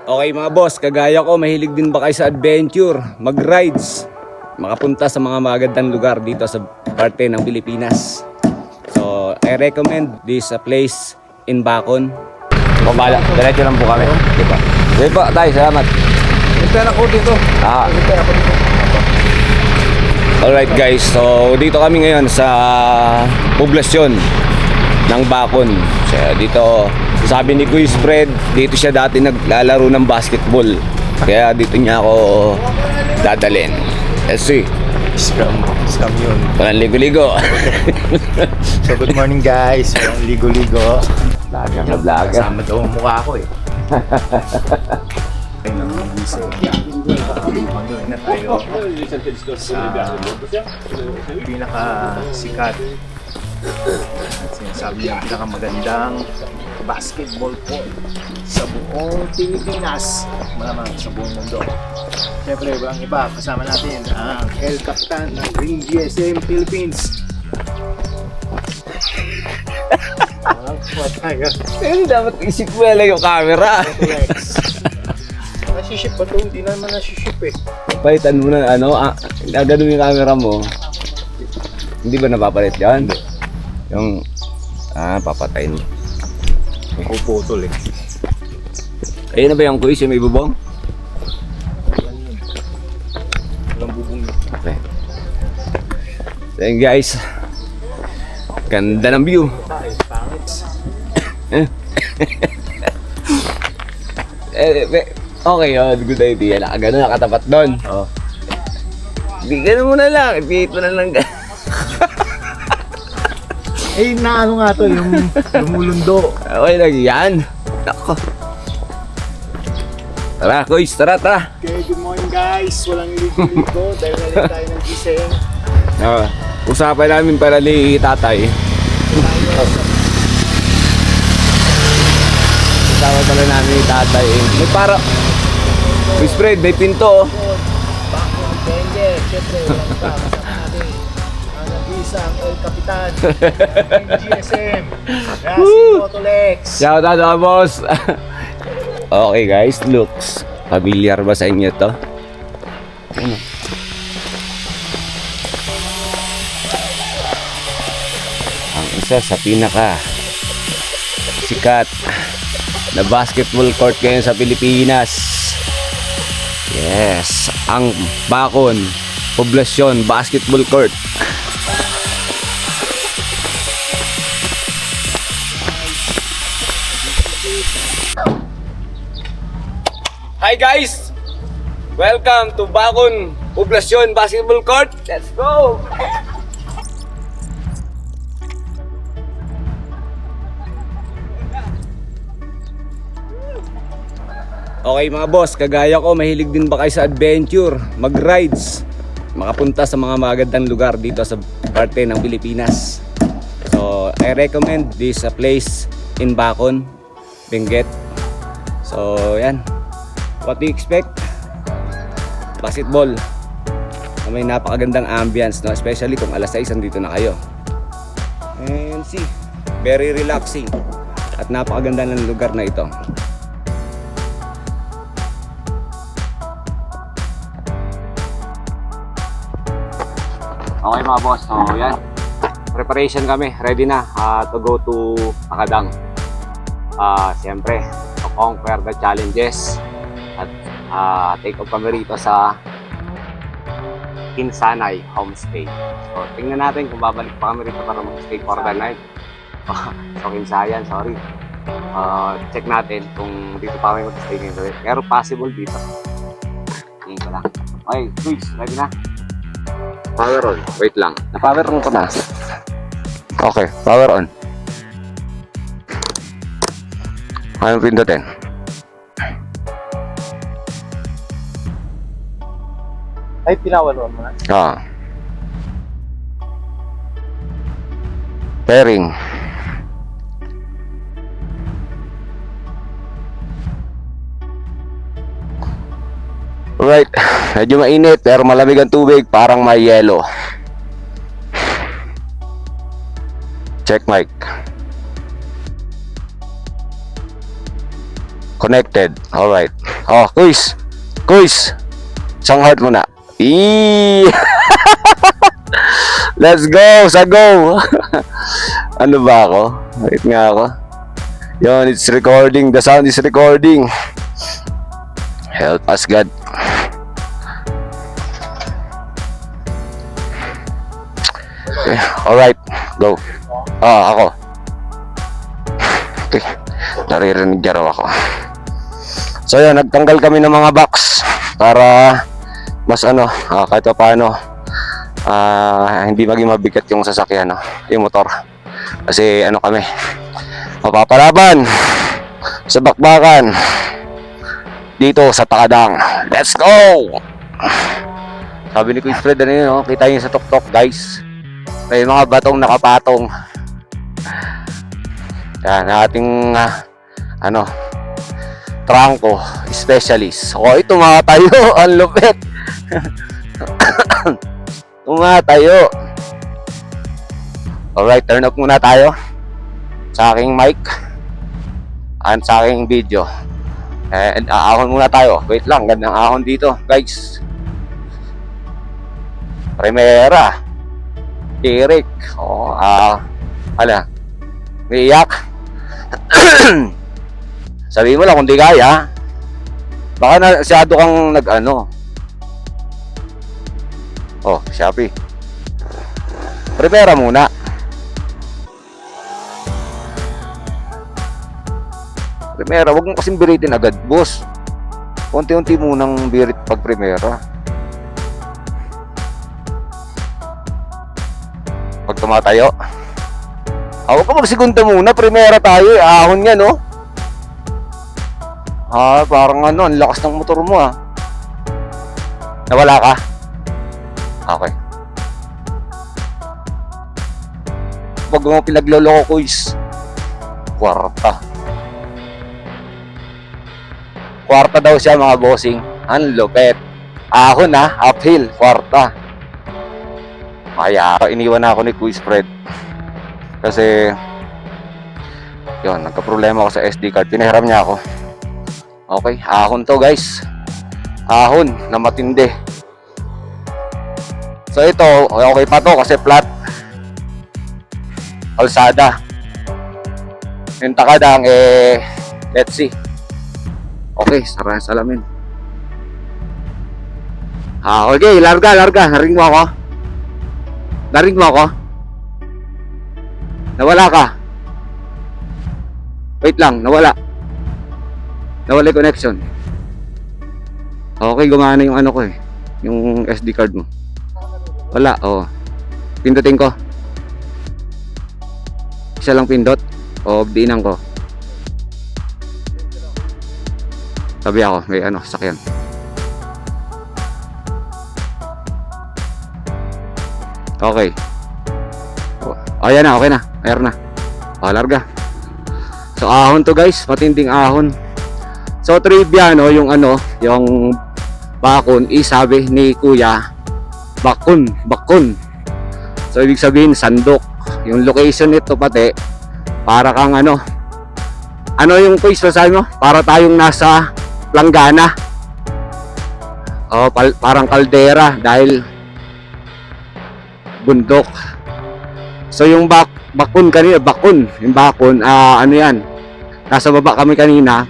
Okay mga boss, kagaya ko, mahilig din ba kayo sa adventure, mag-rides, makapunta sa mga magandang lugar dito sa parte ng Pilipinas. So, I recommend this place in Bacon. Pabala, diretso lang po kami. Diba? Diba tayo, salamat. Punta ako dito. Punta ako dito. Alright guys, so dito kami ngayon sa poblasyon ng Bacon. So, dito, sabi ni Kuya Fred, dito siya dati naglalaro ng basketball. Kaya dito niya ako dadalhin. Let's see. Scam yun. Walang ligo-ligo. So good morning guys. Walang ligo-ligo. Vlogger na vlogger. Kasama daw ang mukha ko eh. Ayun ang gising. Manduin na tayo sa pinakasikat at sinasabi niya pinakamagandang basketball court sa buong Pilipinas, malamang sa buong mundo. Siyempre, ang iba, kasama natin ang El Capitan ng Green GSM Philippines. Hindi dapat isip mo lang yung camera. Nasiship ba ito? Hindi naman nasiship eh. Palitan mo na gagano yung camera mo. Hindi ba napapalit yan? Yung, papatayin mo. Ako putol eh. Ayun na ba yung quiz yung may bubong? Walang bubong. Okay. So yun guys, ganda ng view. Okay yun, good idea. Nakagano, nakatapat doon. Oo. Hindi gano'n mo na lang, ipihit mo na lang. Eh, naano nga to, yung lumulundo. Okay lang yan. Nako. Tara, quiz, tara. Okay, good morning guys. Walang ligo-ligo dahil nalit tayo ng gising. Usapan namin para ni tatay. Usapan pala namin ni tatay. May para... May spread, may pinto. Bacon, Benje, syempre, walang iba. Kasama natin ang nag-iisang El Capitan ng GSM. Si Motolex. Shout out mga boss. Okay guys, looks familiar ba sa inyo to? Ano? Ang isa sa pinaka sikat na basketball court ngayon sa Pilipinas. Yes, ang Bacon Poblasyon Basketball Court. Hi guys! Welcome to Bacon Poblasyon Basketball Court. Let's go! Okay mga boss, kagaya ko, mahilig din ba kayo sa adventure, mag-rides, makapunta sa mga magandang lugar dito sa parte ng Pilipinas. So, I recommend this place in Bacon, Benguet. So, yan. What do you expect? Basketball. May napakagandang ambience, no? Especially kung alas 6 andito na kayo. And see, very relaxing. At napakaganda ng lugar na ito. Okay mga boss, so yan. Preparation kami, ready na to go to Macadang. Siyempre, to conquer the challenges. At take off kami rito sa Kinsanay Homestay. So tingnan natin kung babalik pa kami rito para mag-stay for the night. So Kinsayan, sorry. Check natin kung dito pa kami mag-stay ngayon. Pero possible dito. Tingin ko lang. Okay, please, ready na? Power on. Wait lang. Na-power on ko na. Okay, power on. Anong pindutin? Ay, pinawalon mo na. Pairing. Alright, medyo mainit pero malamig ang tubig, parang may yelo. Check mic. Connected. Alright. Oh, quiz. Quiz. Isang heart muna. Eee! Let's go! Sa go! Ano ba ako? Wait nga ako. Yun, it's recording. The sound is recording. Help us, God. Okay. Alright. Go. Ako. Okay. Naririnig niya raw ako. So yun, nagtanggal kami ng mga box para mas kahit pa paano hindi maging mabigat yung sasakyan, yung motor. Kasi kami, mapapalaban sa bakbakan dito sa Takadang. Let's go! Sabi ni Kuya Fred, kita nyo sa tuktok, guys. May mga batong nakapatong. Yan, ating trangko specialist. Ito tayo, ang lupit. Tumatayo. Alright, turn off muna tayo sa aking mic and sa aking video. And aahon muna tayo. Wait lang, gandang ahon dito, guys. Primera. Tirik. Iyak. Sabi mo lang kung di kaya. Baka nasyado kang Shopee. Primera muna. Primera, wag mo kasing biritin agad, boss. Unti-unti munang birit pag primera. Pag tumatayo. Huwag ka magsigunda muna, primera tayo. Ahon yan, parang ang lakas ng motor mo, Nawala ka? Okay. Huwag mo pinagloloko, Kuys. Kwarta daw siya, mga bossing. Ang lupet. Ahon, uphill, kwarta. Kaya iniwan na ako ni Kuys Fred. Kasi yun, nagka-problema ako sa SD card. Pinahiram niya ako. Okay, ahon to, guys. Ahon na matindi. So ito, okay pa to kasi flat. Kalsada. Yung Takadang, let's see. Okay, sara salamin. Okay, larga. Naring mo ako. Nawala ka. Wait lang, nawala yung connection. Okay, gumana yung ko yung SD card mo. Wala, pindutin ko. Isa lang pindot o diinan ko. Sabi ako, may sakyan. Okay. Ayan na, okay na. Ayan na. Larga. So ahon to, guys, matinding ahon. So trivia, yung bakon, sabi ni Kuya, bakun. So ibig sabihin sandok. Yung location nito pati para kang yung Kuya sabi mo? Para tayong nasa Langgana. Parang kaldera dahil bundok. So yung bakun kanina, yung bakun, yan. Nasa baba kami kanina,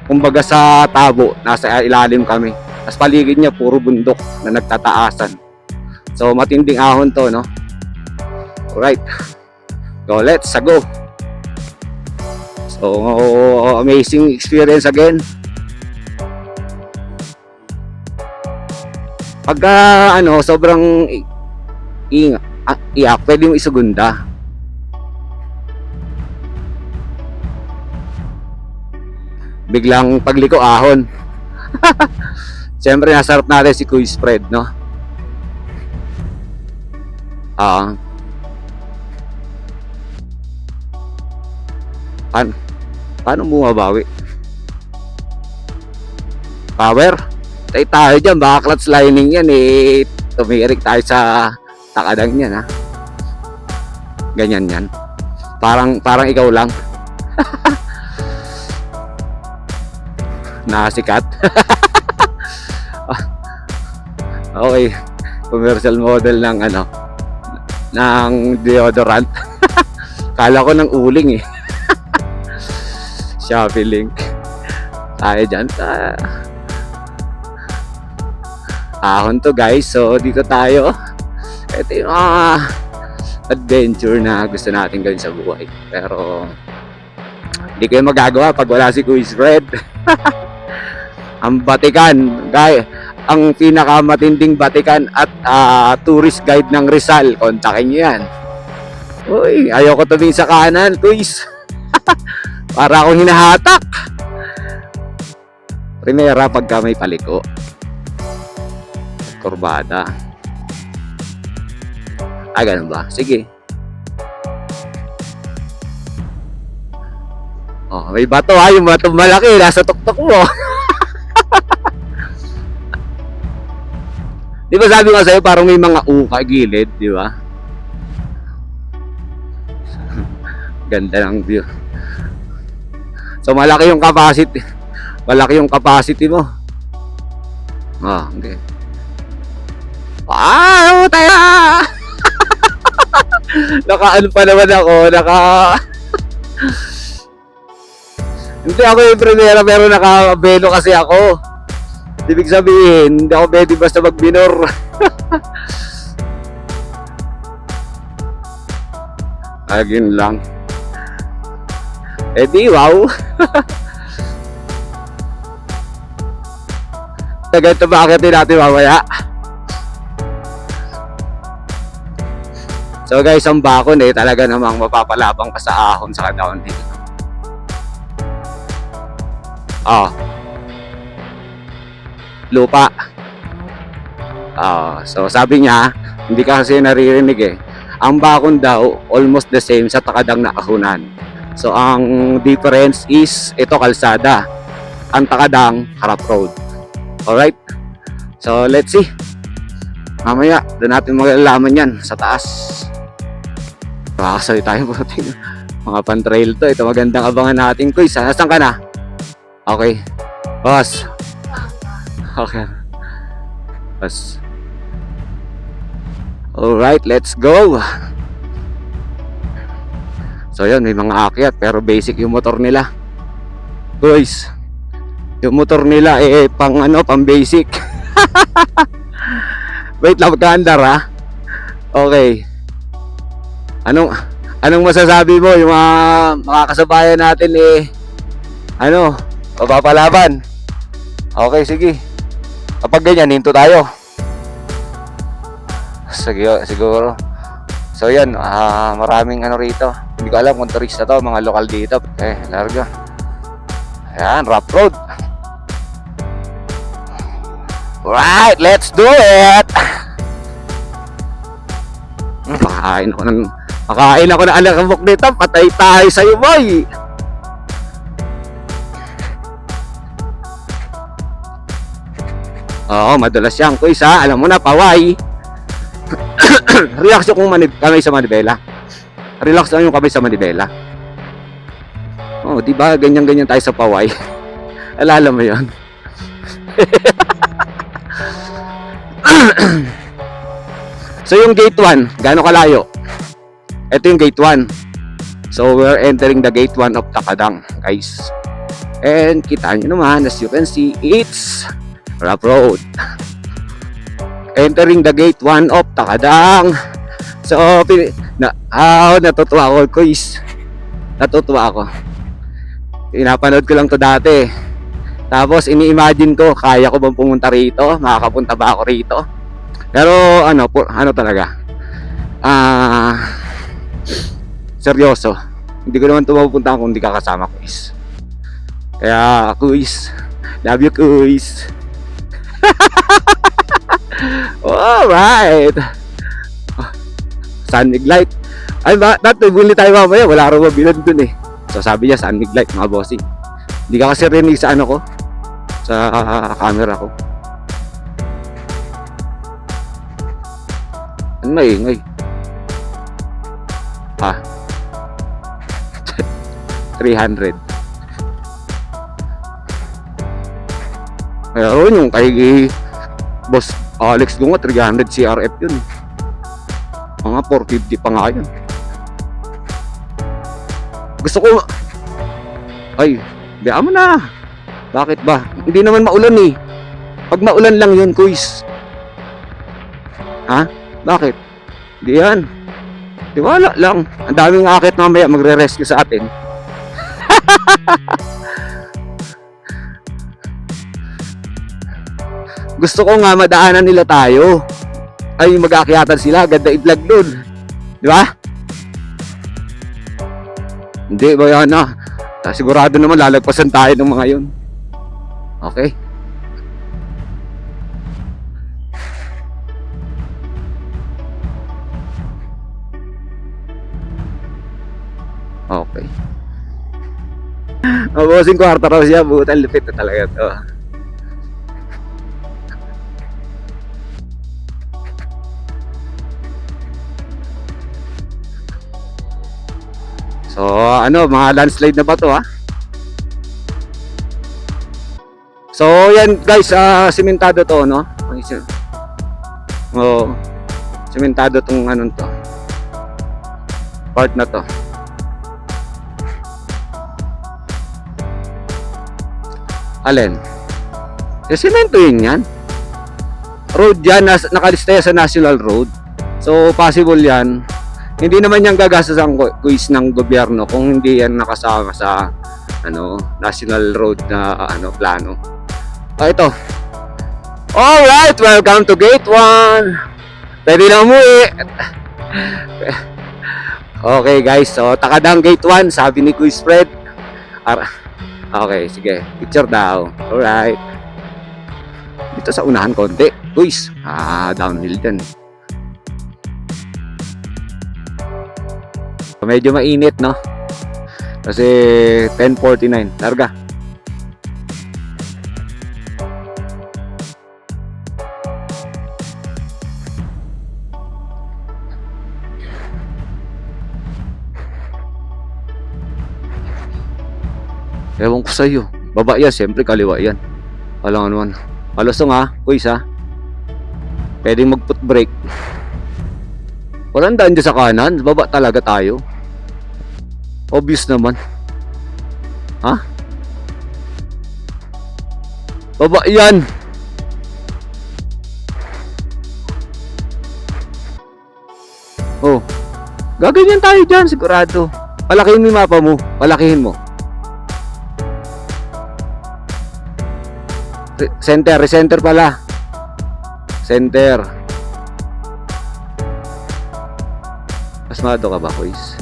kumbaga sa tabo, nasa ilalim kami. Tapos paligid niya puro bundok na nagtataasan. So matinding ahon to, Alright. Go, let's go. So amazing experience again. Pagka sobrang iyak, pwede yung isugunda. Biglang pagliko ahon. Siyempre nasarap natin si Kuya Fred, paano bumabawi? Power? Tayo dyan, baka clutch lining yan tumirik tayo sa Takadang yan, ganyan yan. Parang ikaw lang. na sikat. Okay, commercial model ng ng deodorant. Kala ko ng uling eh. Shopee link. Tayo dyan. Ahon to guys. So dito tayo. Ito yung adventure na gusto natin gawin sa buhay. Pero hindi ko yung magagawa pag wala si Quiz Fred. Ang Batikan. Guys, ang pinakamatinding Batikan at tourist guide ng Rizal. Kontakin nyo yan. Uy, ayoko tumingin sa kanan, Quiz. Para akong hinahatak. Primera pagka may paliko. Kurbada. Ganun ba? Sige. Oh, may bato yung bato malaki nasa tuktok mo. Di ba sabi ko sa'yo parang may mga uka gilid, di ba? Ganda ng view. So malaki yung capacity. Malaki yung capacity mo. Okay. Wow, tayo! Naka-ano pa naman ako, Hindi ako yung primera pero naka-belo kasi ako. Ibig sabihin, hindi ako pwede basta mag-minor. Agin lang. Di wow. Ganito ba akitin natin mamaya? So guys, ang bakon talaga namang mapapalabang ka sa ahon sa down dito. Lupa. So sabi niya, hindi ka kasi naririnig eh. Ang bakon daw, almost the same sa takadang na ahunan. So ang difference is, ito kalsada. Ang takadang, harap road. Alright? So let's see. Mamaya, doon natin malalaman yan sa taas. Makakasali tayo po. Mga pan-trail to. Ito magandang abangan natin. Kuy, saan ka na? Okay. Boss. Okay. Boss. Alright, let's go. So yun, may mga akyat. Pero basic yung motor nila. Guys, yung motor nila pang basic. Wait lang, magkaandar ha. Okay. Anong masasabi mo yung mga kasabayan natin mapapalaban? Okay, sige. Kapag ganyan, hinto tayo. Sige, siguro. So yan, maraming rito. Hindi ko alam kung turista to, mga lokal dito. Larga. Ayan, rough road. Alright, let's do it! Makain ako ng alakabok dito. Patay tayo sa'yo, boy! Oo, madalas yan, Kuys, ha? Alam mo na, paway. Relax yung kamay sa manibela. Relax lang yung kamay sa manibela. Oh, di ba ganyan-ganyan tayo sa paway? Alala mo yun? So yung gate 1, gaano kalayo? Ito yung gate 1. So we're entering the gate 1 of Takadang, guys. And kita nyo naman, as you can see, it's rough road. Entering the gate 1 of Takadang. So natutuwa ako, guys. Natutuwa ako. Pinapanood ko lang to dati. Tapos ini-imagine ko, kaya ko bang pumunta rito? Makakapunta ba ako rito? Pero talaga, seryoso, hindi ko naman pupunta kung hindi ka kasama, Kuys. Kaya Kuys, love you, Kuys. Alright. Sunnig light. Ay ba, natubuli tayo mamaya, wala raw mabilan dun eh. So sabi niya, sunnig light, mga bossing. Hindi ka kasi rinig sa sa camera ko. Ano maingay? 300. Meron yung kay Boss Alex Dunga, 300 CRF yun. Mga 450 pa nga yun. Gusto ko, ay, biyaan mo na. Bakit ba? Hindi naman maulan eh. Pag maulan lang yun, kuys. Ha? Bakit? Hindi yan. Tiwala lang. Ang daming akit mamaya magre-rescue sa atin. Gusto ko nga madaanan nila tayo. Ay, mag-aakyatan sila. Ganda i-vlog dun. Di ba? Hindi ba yan na? Sigurado naman lalagpasan tayo ng mga yun. Okay. Okay. Mabosing kwarta raw siya. Butan lupit na talaga to. So, ano, mga landslide na ba to, ha? So, yan guys, simentado to, no? Oh, simentado tong anong to. Part na to. Alin? Semento yun yan. Road yan, nakalista yan sa National Road. So, possible yan. Hindi naman yan gagastos ang quiz ng gobyerno kung hindi yan nakasama sa ano, National Road na plano. Ito. Alright, welcome to Gate 1. Pwede na umuwi. Okay guys, so Takadang Gate 1, sabi ni Quiz Fred. Okay, sige. Picture daw. Alright. Dito sa unahan konti. Quiz. Downhill din. Medyo mainit, no? Kasi 10:49. Larga. Ewan ko sa'yo. Baba yan, siyempre kaliwa yan. Alam naman. Malusong ha, kuys ha. Pwedeng mag-foot brake. Walang daan dyan sa kanan. Baba talaga tayo. Obvious naman. Ha? Baba yan. Oh. Gaganyan tayo dyan, sigurado. Palakihin mo yung mapa mo. Palakihin mo. Recenter pala. Center. Asmado ka ba, boys?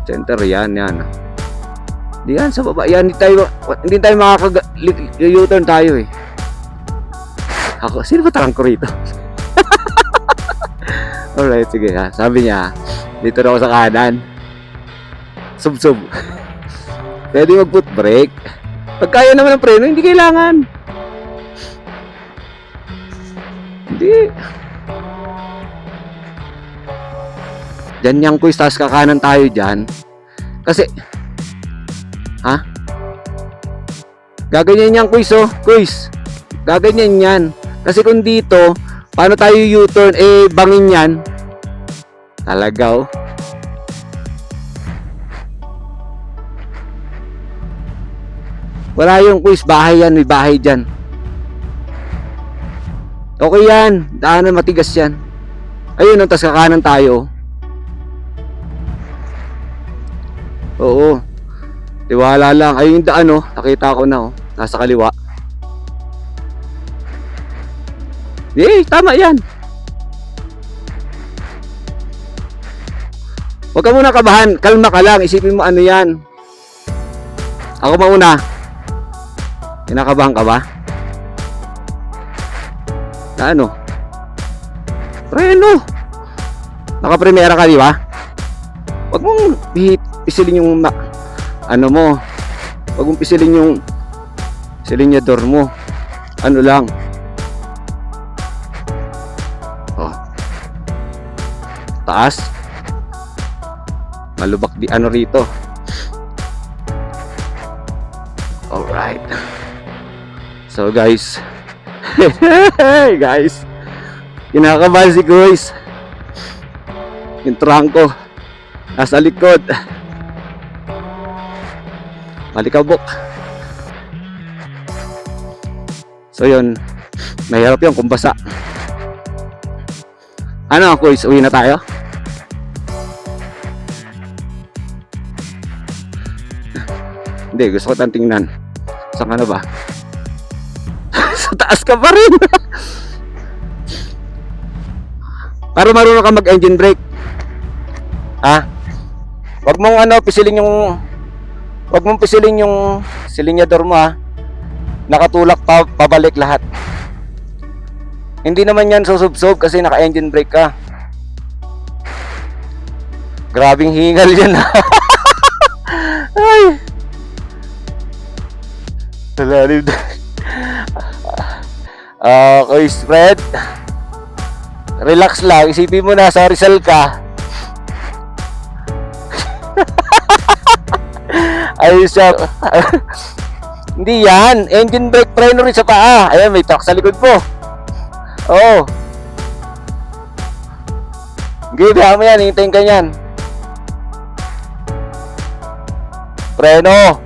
Center yan. Di yan, sa baba. Yan, hindi tayo U-turn tayo eh. Ako, sino ba tarang ko rito? Alright, sige ha. Sabi niya, dito na ako sa kanan. Sub. Pwede mag-foot brake. Pag kaya naman ng preno, hindi kailangan. Hindi. Diyan niyang quiz, tapos kakanan tayo dyan. Kasi, ha? Gaganyan niyang quiz, oh. Quiz. Gaganyan yan. Kasi kung dito, paano tayo U-turn? Bangin yan. Talaga, oh. Wala yung quiz, bahay yan, may bahay dyan. Okay yan, daanan matigas yan. Ayun, tas kakanan tayo. Oo. Tiwala lang. Ayun yung daan, oh. Nakita ko na, oh. Nasa kaliwa. Tama yan. Huwag ka muna kabahan. Kalma ka lang. Isipin mo ano yan. Ako mauna. Kinakabahan ka ba? Na ano? Preno. Naka-primera ka, di ba? Huwag mong pisilin yung ano mo. Huwag mong pisilin yung silinyador mo. Ano lang. Oh. Taas. Malubak di ano rito. Alright. So guys, guys, kinakabahan si Kuis. Yung trangko nasa likod. Malikabok. So yun, mahirap yun kung basa. Ano Kuis, uwi na tayo? Hindi, gusto ko tayong tingnan. Saan ka na ba? Sa taas ka pa rin. Para marunong ka mag-engine brake. Ha? Wag mong pisilin yung silinyador mo ha. Nakatulak pa, pabalik lahat. Hindi naman yan susubsob kasi naka-engine brake ka. Grabing hingal yan ha. Ay. Talalim. Okay, spread. Relax lang. Isipin mo na sa Rizal ka. Ayos siya. Hindi yan. Engine brake preno rin sa paa. Ayan, may truck sa likod mo. Oo. Sige, mo yan. Hintayin ka yan. Preno.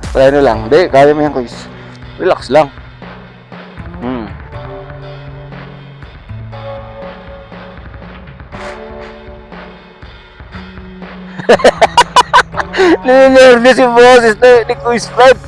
Preno lang. Hindi, kaya mo yan, Kuis. Relax lang. Nininervous yung boses ni Kuis Fred.